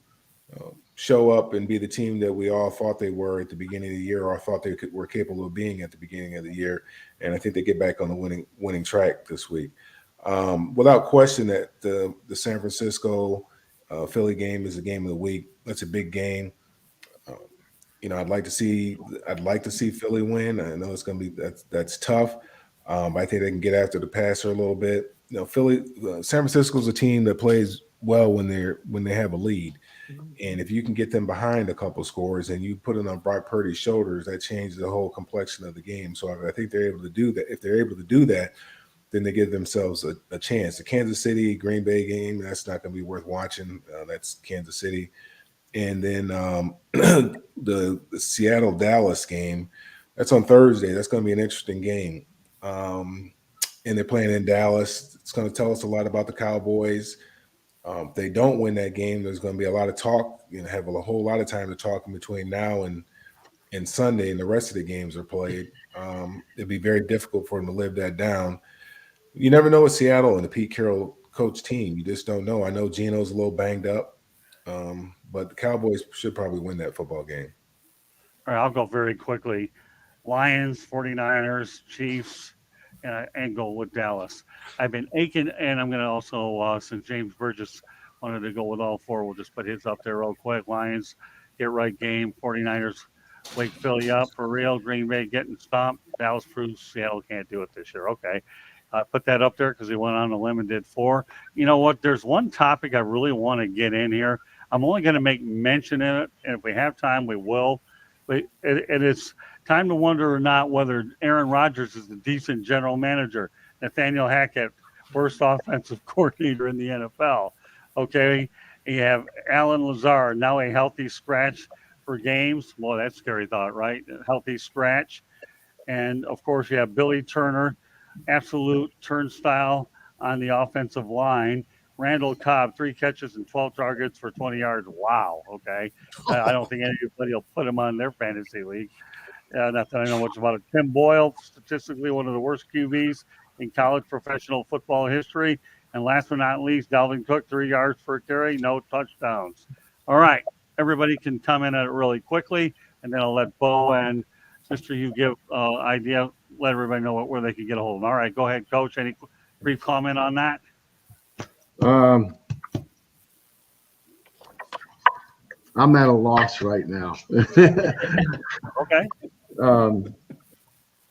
show up and be the team that we all thought they were at the beginning of the year, or thought they were capable of being at the beginning of the year. And I think they get back on the winning track this week. Without question, that the San Francisco Philly game is the game of the week. That's a big game. I'd like to see Philly win. I know it's going to be that's tough. I think they can get after the passer a little bit. San Francisco's a team that plays well when they have a lead. And if you can get them behind a couple scores and you put it on Brock Purdy's shoulders, that changes the whole complexion of the game. So I think they're able to do that. If they're able to do that, then they give themselves a chance. The Kansas City Green Bay game, that's not going to be worth watching. That's Kansas City. And then the Seattle Dallas game, that's on Thursday. That's going to be an interesting game. And they're playing in Dallas. It's going to tell us a lot about the Cowboys. If they don't win that game, there's going to be a lot of talk. Have a whole lot of time to talk in between now and Sunday, and the rest of the games are played. It'd be very difficult for them to live that down. You never know with Seattle and the Pete Carroll coach team. You just don't know. I know Geno's a little banged up, but the Cowboys should probably win that football game. All right, I'll go very quickly. Lions, 49ers, Chiefs, and go with Dallas. I've been aching, and I'm going to also, since James Burgess wanted to go with all four, we'll just put his up there real quick. Lions, get right game. 49ers, wake Philly up for real. Green Bay getting stomped. Dallas proves Seattle can't do it this year. Okay. I put that up there because he went on a limb and did 4. You know what? There's one topic I really want to get in here. I'm only going to make mention in it, and if we have time, we will. But it's time to wonder or not whether Aaron Rodgers is a decent general manager. Nathaniel Hackett, worst offensive coordinator in the NFL. Okay, you have Alan Lazard, now a healthy scratch for games. Well, that's a scary thought, right? A healthy scratch. And of course, you have Billy Turner, absolute turnstile on the offensive line. Randall Cobb, 3 catches and 12 targets for 20 yards. Wow. Okay. I don't think anybody will put him on their fantasy league. Not that I know much about it. Tim Boyle, statistically one of the worst QBs in college professional football history. And last but not least, Dalvin Cook, 3 yards per carry, no touchdowns. All right. Everybody can comment on it really quickly, and then I'll let Bo and Mr. You give idea, let everybody know where they can get a hold of them. All right, go ahead, Coach. Any brief comment on that? I'm at a loss right now. Okay.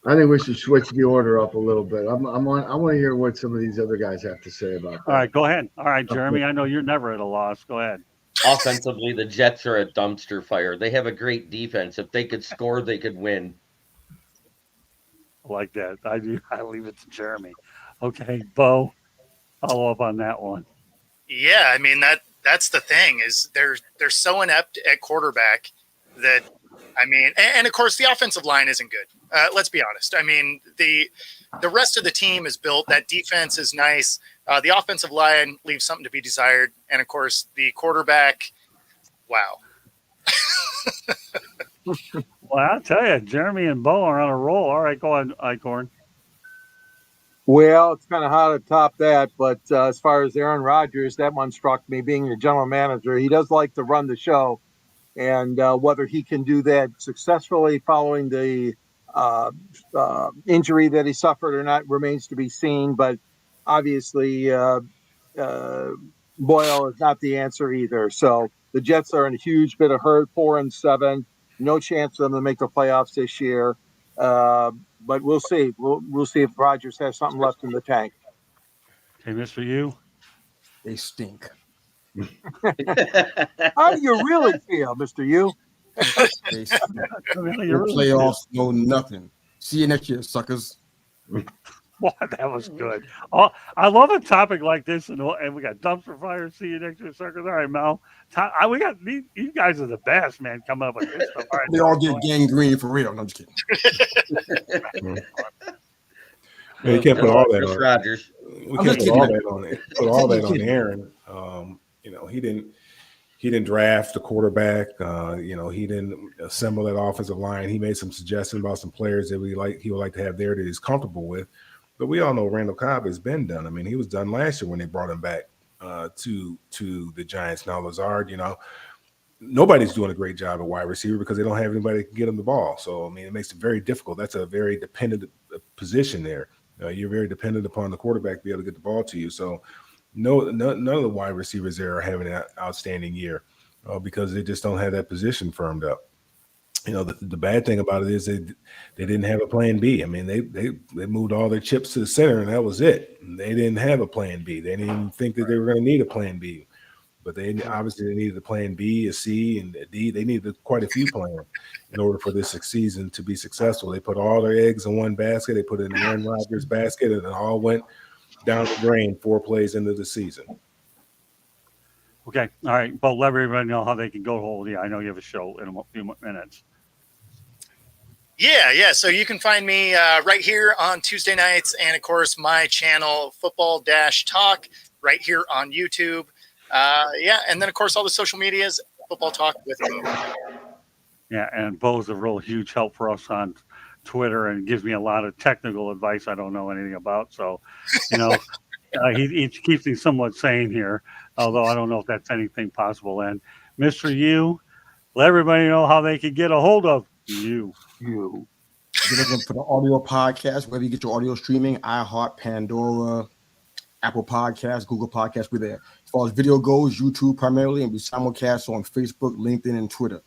I think we should switch the order up a little bit. I want to hear what some of these other guys have to say about that. All right, go ahead. All right, Jeremy, I know you're never at a loss. Go ahead. Offensively, the Jets are a dumpster fire. They have a great defense. If they could score, they could win. I like that. I leave it to Jeremy. Okay, Bo, follow up on that one. Yeah, I mean that's the thing is they're so inept at quarterback that I mean, and of course the offensive line isn't good. Let's be honest. I mean the rest of the team is built. That defense is nice. The offensive line leaves something to be desired, and of course the quarterback. Wow. Well, I'll tell you, Jeremy and Bo are on a roll. All right, go ahead, Icorn. Well, it's kind of hard to top that, but as far as Aaron Rodgers, that one struck me. Being the general manager, he does like to run the show, and whether he can do that successfully following the injury that he suffered or not remains to be seen. But obviously, Boyle is not the answer either. So the Jets are in a huge bit of hurt, 4-7, no chance for them to make the playoffs this year. But we'll see. We'll see if Rodgers has something left in the tank. Okay, Mr. U. They stink. How do you really feel, Mr. U? They stink. No playoffs, no nothing. See you next year, suckers. Boy, that was good. Oh, I love a topic like this, and we got dumpster fire. See you next year, suckers. All right, Mel. We got these guys are the best, man. Coming up with this stuff. All right, they all get gangrene for real. No, I'm just kidding. You can't put all that on Rodgers. We can't put all that on it. Put all that on Aaron. He didn't draft the quarterback. He didn't assemble that offensive line. He made some suggestions about some players that he would like to have there that he's comfortable with. But we all know Randall Cobb has been done. I mean, he was done last year when they brought him back to the Giants. Now Lazard, nobody's doing a great job at wide receiver because they don't have anybody that can get him the ball. So I mean, it makes it very difficult. That's a very dependent position there. You're very dependent upon the quarterback to be able to get the ball to you. So none of the wide receivers there are having an outstanding year because they just don't have that position firmed up. The bad thing about it is they didn't have a plan B. I mean, they moved all their chips to the center and that was it. They didn't have a plan B. They didn't even think that they were going to need a plan B. But they needed a plan B, a C, and a D. They needed quite a few plans in order for this season to be successful. They put all their eggs in one basket. They put it in Aaron Rodgers' basket, and it all went down the drain 4 plays into the season. Okay. All right. Well, let everybody know how they can go hold you. I know you have a show in a few minutes. Yeah. So you can find me right here on Tuesday nights, and of course my channel Football-Talk right here on YouTube. And then of course all the social medias, Football Talk with you. Yeah, and Bo's a real huge help for us on Twitter and gives me a lot of technical advice I don't know anything about. So, he keeps me somewhat sane here, although I don't know if that's anything possible. And Mr. U, let everybody know how they can get a hold of you. You're looking for the audio podcast, wherever you get your audio streaming, iHeart, Pandora, Apple Podcasts, Google Podcasts, we're there. As far as video goes, YouTube primarily, and we simulcast on Facebook, LinkedIn, and Twitter.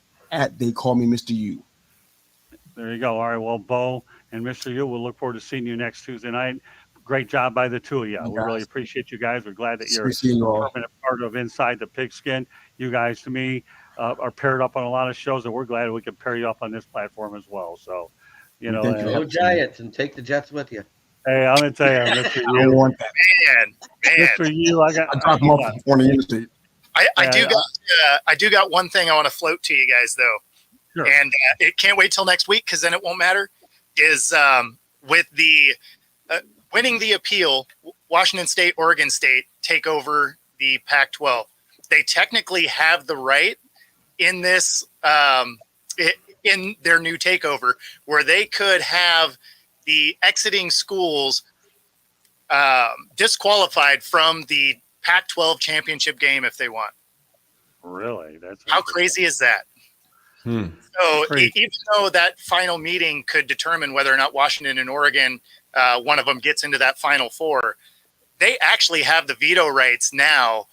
They call me Mr. U. There you go. All right. Well, Bo and Mr. U, we'll look forward to seeing you next Tuesday night. great job by the two of you. You We really guys. appreciate you guys. We're glad that you're We see you a all. permanent part of Inside the Pigskin. You guys, to me, are paired up on a lot of shows, and we're glad we can pair you up on this platform as well. So, you know, Thank you. Go Giants and take the Jets with you. hey, I'm gonna tell you, Mr. I don't You, want that. Man. Mr. You, I got. I dropped them off on the interstate. I do got one thing I want to float to you guys though, Sure. and it can't wait till next week because then it won't matter. Is with the winning the appeal, Washington State, Oregon State take over the Pac-12. They technically have the right in this in their new takeover where they could have the exiting schools disqualified from the Pac-12 championship game if they want. Really? That's How crazy is that? So Crazy. even though that final meeting could determine whether or not Washington and Oregon, one of them gets into that Final Four, they actually have the veto rights now,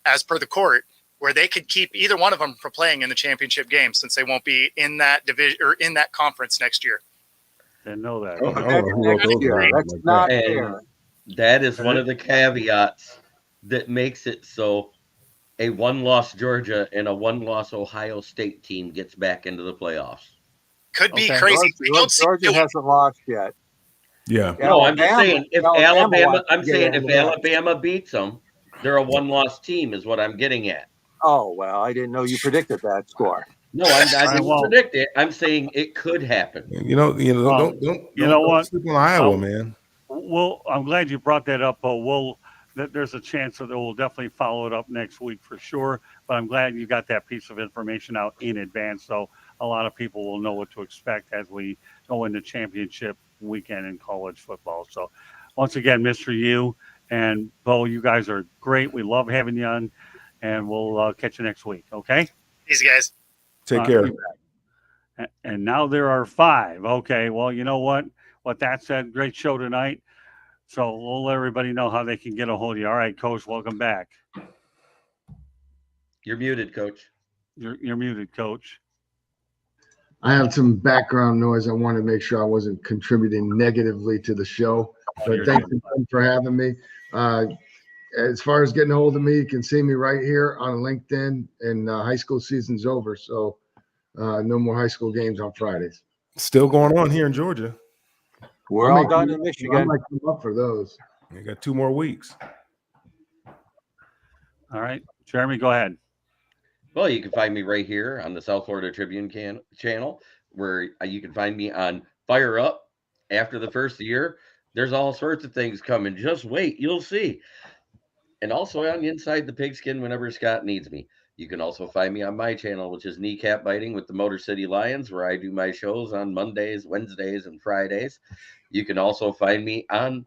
as per the court, where they could keep either one of them from playing in the championship game since they won't be in that division or in that conference next year. Didn't know that. I don't know who wrote those rules That's like not that. fair. And that is one of the caveats that makes it so a one-loss Georgia and a one-loss Ohio State team gets back into the playoffs. Could be Okay. crazy. We don't see Georgia hasn't lost yet. Yeah. No, I'm just saying if Alabama, wants to I'm get saying into if that. Alabama beats them, they're a one-loss team, is what I'm getting at. Oh, well, I didn't know you predicted that score. No, I didn't well- predict it. I'm saying it could happen. Don't what? sleep on Iowa, Oh. man. Well, I'm glad you brought that up. There's a chance that we'll definitely follow it up next week for sure. But I'm glad you got that piece of information out in advance, so a lot of people will know what to expect as we go into championship weekend in college football. So, once again, Mr. U and Bo, you guys are great. We love having you on, and we'll catch you next week. Okay. these guys. Take care. And now there are 5. Okay. Well, you know what? With that said, great show tonight. So we'll let everybody know how they can get a hold of you. All right, Coach, welcome back. You're muted, Coach. You're muted, Coach. I have some background noise. I want to make sure I wasn't contributing negatively to the show. But You're thank good. you for having me. As far as getting a hold of me, you can see me right here on LinkedIn. And high school season's over, so no more high school games on Fridays. Still going on here in Georgia. We're all done in I Michigan. might come up for those. We got 2 more weeks. All right, Jeremy, go ahead. Well, you can find me right here on the South Florida Tribune channel, where you can find me on Fire Up. After the first year, there's all sorts of things coming. Just wait, you'll see. And also on Inside the Pigskin whenever Scott needs me. You can also find me on my channel, which is Kneecap Biting with the Motor City Lions, where I do my shows on Mondays, Wednesdays, and Fridays. You can also find me on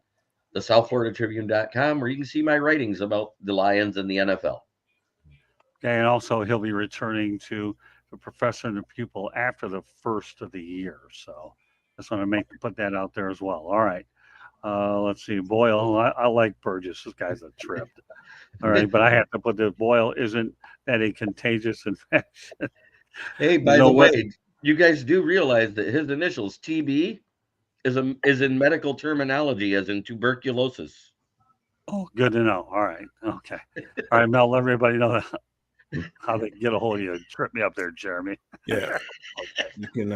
the SouthFloridaTribune.com, where you can see my writings about the Lions and the NFL. Okay, and also he'll be returning to the professor and the pupil after the first of the year. So just want to put that out there as well. All right. Let's see. Boyle, I like Burgess. This guy's a trip. All right, but I have to put the Boyle isn't that a contagious infection? Hey, by No the way, way. you guys do realize that his initials, TB, is in medical terminology as in tuberculosis. Oh, good to know. All right. Okay. All right, Mel, let everybody know how they can get a hold of you. Trip me up there, Jeremy. Yeah. You can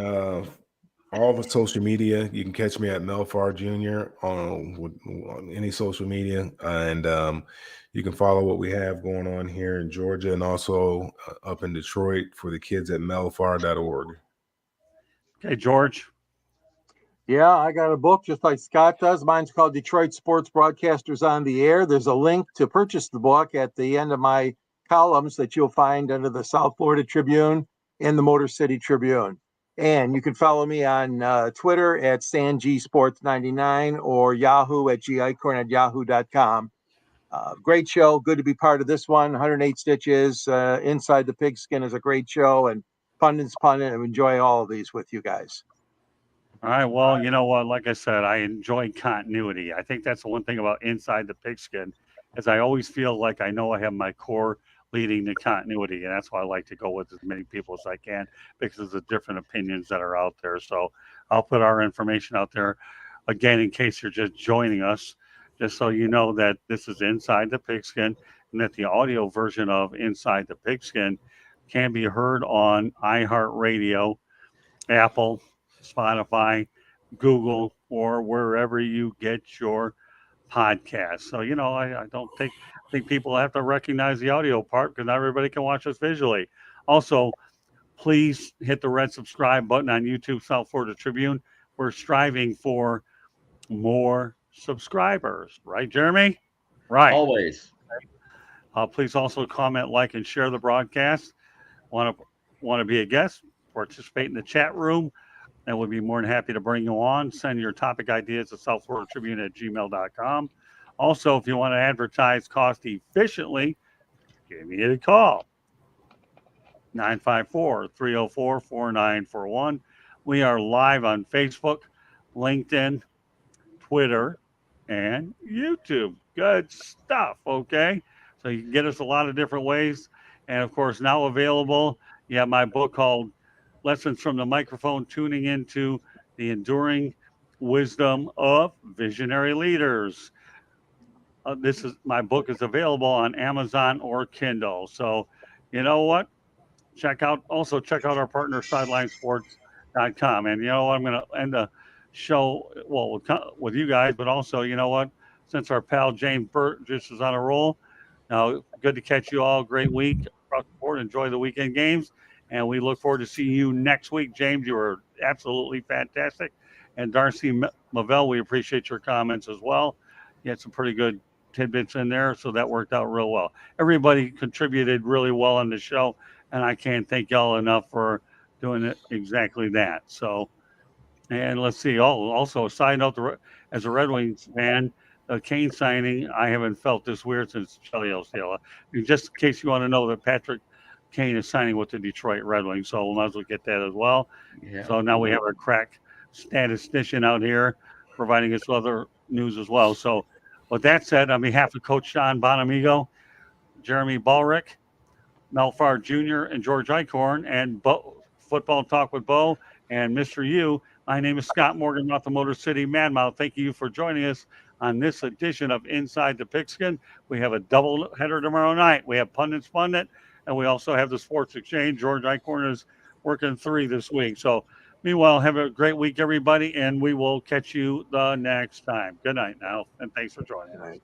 all the social media. You can catch me at Mel Farr Jr. on any social media, and you can follow what we have going on here in Georgia and also up in Detroit for the kids at melfar.org. Okay, George. Yeah, I got a book just like Scott does. Mine's called Detroit Sports Broadcasters on the Air. There's a link to purchase the book at the end of my columns that you'll find under the South Florida Tribune and the Motor City Tribune. And you can follow me on Twitter at StanGSports99 or Yahoo at gicorn@yahoo.com. Great show. Good to be part of this one. 108 Stitches. Inside the Pigskin is a great show. And pundits punning. I enjoy all of these with you guys. All right. Well, you know what? Like I said, I enjoy continuity. I think that's the one thing about Inside the Pigskin is I always feel like I know I have my core leading to continuity. And that's why I like to go with as many people as I can because of the different opinions that are out there. So I'll put our information out there. Again, in case you're just joining us, just so you know that this is Inside the Pigskin and that the audio version of Inside the Pigskin can be heard on iHeartRadio, Apple, Spotify, Google, or wherever you get your podcasts. So, I don't think people have to recognize the audio part because not everybody can watch us visually. Also, please hit the red subscribe button on YouTube, South Florida Tribune. We're striving for more subscribers, right, Jeremy? Right. Always. Please also comment, like, and share the broadcast. Want to be a guest? Participate in the chat room, and we'll be more than happy to bring you on. Send your topic ideas to southfloridatribune@gmail.com. Also, if you want to advertise cost efficiently, give me a call. 954-304-4941. We are live on Facebook, LinkedIn, Twitter, and YouTube. Good stuff, okay? So you can get us a lot of different ways. And of course, now available, you have my book called Lessons from the Microphone, Tuning into the Enduring Wisdom of Visionary Leaders. My book is available on Amazon or Kindle. So you know what? Check out our partner sidelinesports.com. And you know what? I'm going to end the show with you guys, but also, you know what? Since our pal James Burgess is on a roll, now good to catch you all. Great week across the board. Enjoy the weekend games, and we look forward to seeing you next week. James, you were absolutely fantastic, and Darcy Mavell, we appreciate your comments as well. You had some pretty good tidbits in there, so that worked out real well. Everybody contributed really well on the show, and I can't thank y'all enough for doing it exactly that. So, and let's see. Also, a side note: as a Red Wings fan, the Kane signing, I haven't felt this weird since Charlie Osceola. Just in case you want to know that Patrick Kane is signing with the Detroit Red Wings, so we might as well get that as well. Yeah. So now we have a crack statistician out here providing us other news as well. So, with that said, on behalf of Coach Sean Bonamigo, Jeremy Ballrick, Mel Farr Jr., and George Eichhorn, and Football Talk with Bo, and Mr. U. My name is Scott Morgan, not the Motor City Madmouth. Thank you for joining us on this edition of Inside the Pigskin. We have a double header tomorrow night. We have Pundits Pundit, and we also have the Sports Exchange. George Eichhorn is working 3 this week. So, meanwhile, have a great week, everybody, and we will catch you the next time. Good night now, and thanks for joining us.